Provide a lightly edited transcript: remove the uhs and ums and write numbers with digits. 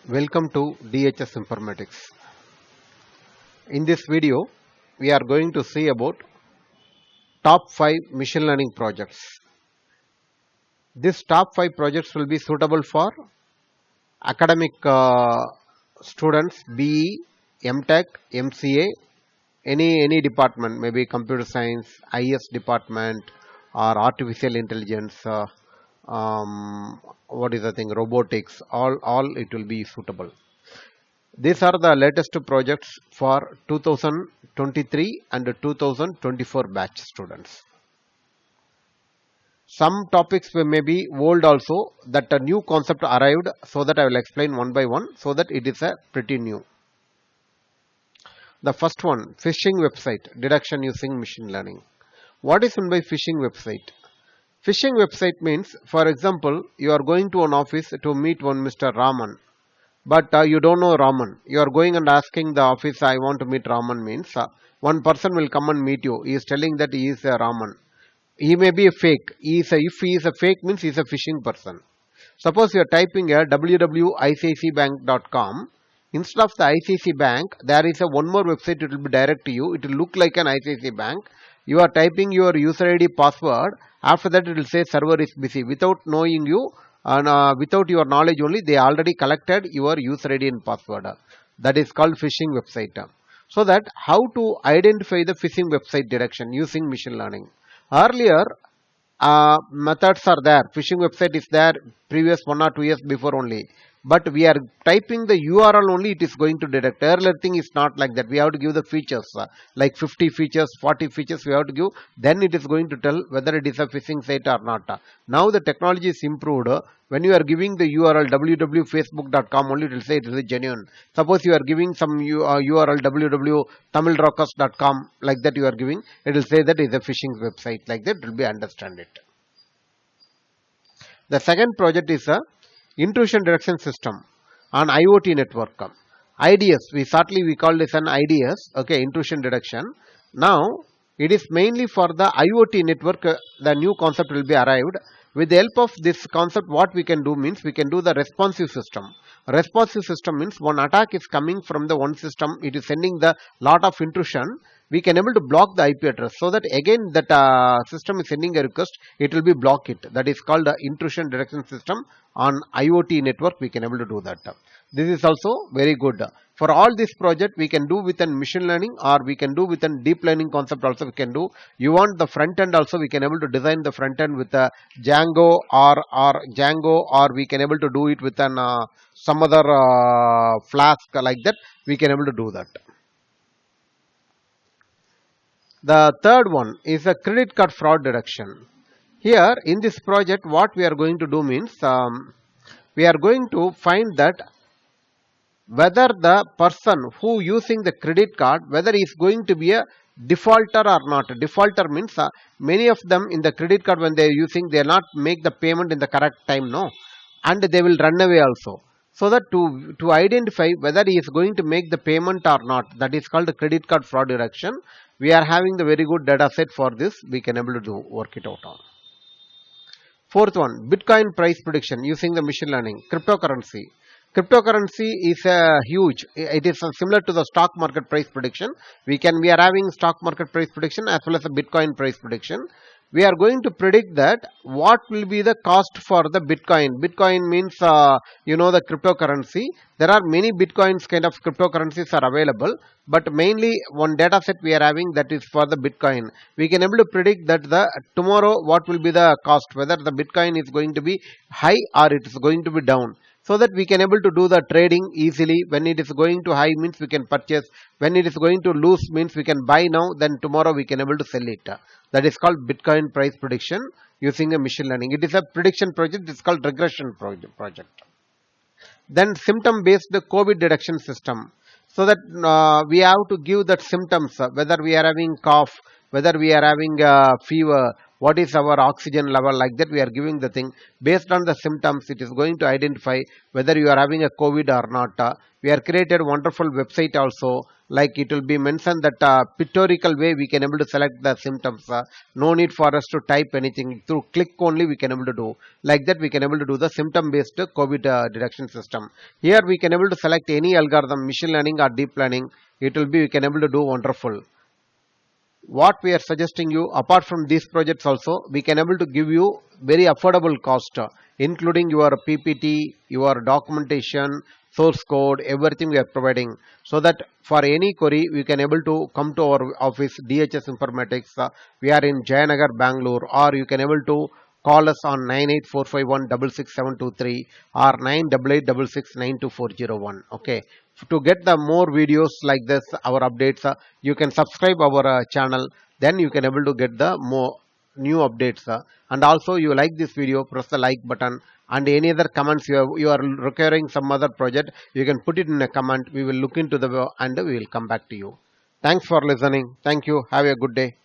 Welcome to DHS Informatics. In this video, we are going to see about top 5 machine learning projects. These top 5 projects will be suitable for academic students, BE, MTech, MCA, any department, maybe computer science, IS department, or artificial intelligence, what is the thing, robotics, all it will be suitable. These are the latest projects for 2023 and 2024 batch students. Some topics may be old also, that a new concept arrived, so that I will explain one by one, so that it is a pretty new. The first one, phishing website detection using machine learning. What is meant by phishing website? Phishing website means, for example, you are going to an office to meet one Mr. Raman, but you don't know Raman. You are going and asking the office, I want to meet Raman, means one person will come and meet you. He is telling that he is a Raman. He may be a fake. If he is a fake, means he is a phishing person. Suppose you are typing a www.icicibank.com. Instead of the ICICI bank, there is one more website. It will be direct to you. It will look like an ICICI bank. You are typing your user ID password. After that, it will say server is busy. Without knowing you, and without your knowledge only, they already collected your user ID and password. That is called phishing website. So that how to identify the phishing website detection using machine learning. Earlier, methods are there. Phishing website is there previous 1 or 2 years before only. But we are typing the URL only, it is going to detect. Earlier thing is not like that. We have to give the features, like 50 features, 40 features we have to give. Then it is going to tell whether it is a phishing site or not. Now the technology is improved. When you are giving the URL www.facebook.com only, it will say it is genuine. Suppose you are giving some URL www.tamilrockers.com, like that you are giving, it will say that it is a phishing website. Like that it will be understand it. The second project is a intrusion detection system on IoT network. IDS, we call this an IDS, okay, intrusion detection. Now, it is mainly for the IoT network, the new concept will be arrived. With the help of this concept, what we can do means, we can do the responsive system. Responsive system means one attack is coming from the one system, it is sending the lot of intrusion. We can able to block the IP address, so that again that system is sending a request, it will be block it. That is called the intrusion detection system on IoT network. We can able to do that. This is also very good. For all this project, we can do with a machine learning, or we can do with a deep learning concept also we can do. You want the front end also, we can able to design the front end with a Django or Django, or we can able to do it with an some other Flask, like that we can able to do that. The third one is a credit card fraud detection. Here in this project, what we are going to do means, we are going to find that whether the person who using the credit card, whether he is going to be a defaulter or not. Defaulter means many of them in the credit card, when they are using, they will not make the payment in the correct time, no, and they will run away also. So that to identify whether he is going to make the payment or not, that is called the credit card fraud detection. We are having the very good data set for this. We can able to do work it out on. Fourth one, Bitcoin price prediction using the machine learning. Cryptocurrency. Cryptocurrency is huge. It is similar to the stock market price prediction. We are having stock market price prediction as well as the Bitcoin price prediction. We are going to predict that what will be the cost for the Bitcoin. Bitcoin means, the cryptocurrency. There are many Bitcoins kind of cryptocurrencies are available, but mainly one data set we are having, that is for the Bitcoin. We can able to predict that tomorrow what will be the cost, whether the Bitcoin is going to be high or it is going to be down. So that we can able to do the trading easily. When it is going to high means we can purchase. When it is going to lose means we can buy now, then tomorrow we can able to sell it. That is called Bitcoin price prediction using a machine learning. It is a prediction project. It is called regression project. Then symptom based COVID detection system. So that we have to give that symptoms, whether we are having cough, whether we are having fever, what is our oxygen level, like that we are giving the thing. Based on the symptoms, it is going to identify whether you are having a COVID or not. We are created wonderful website also. like it will be mentioned that pictorial way we can able to select the symptoms. No need for us to type anything, through click only we can able to do. Like that we can able to do the symptom based COVID detection system. Here we can able to select any algorithm, machine learning or deep learning. It will be we can able to do wonderful. What we are suggesting you, apart from these projects also, we can able to give you very affordable cost, including your PPT, your documentation, source code, everything we are providing, so that for any query we can able to come to our office, DHS Informatics. We are in Jayanagar, Bangalore, or you can able to call us on 98451 or 988669240. Okay, to get the more videos like this, our updates, you can subscribe our channel, then you can able to get the more new updates. And also you like this video, press the like button, and any other comments you are requiring some other project, you can put it in a comment. We will look into the and we will come back to you. Thanks for listening. Thank you. Have a good day.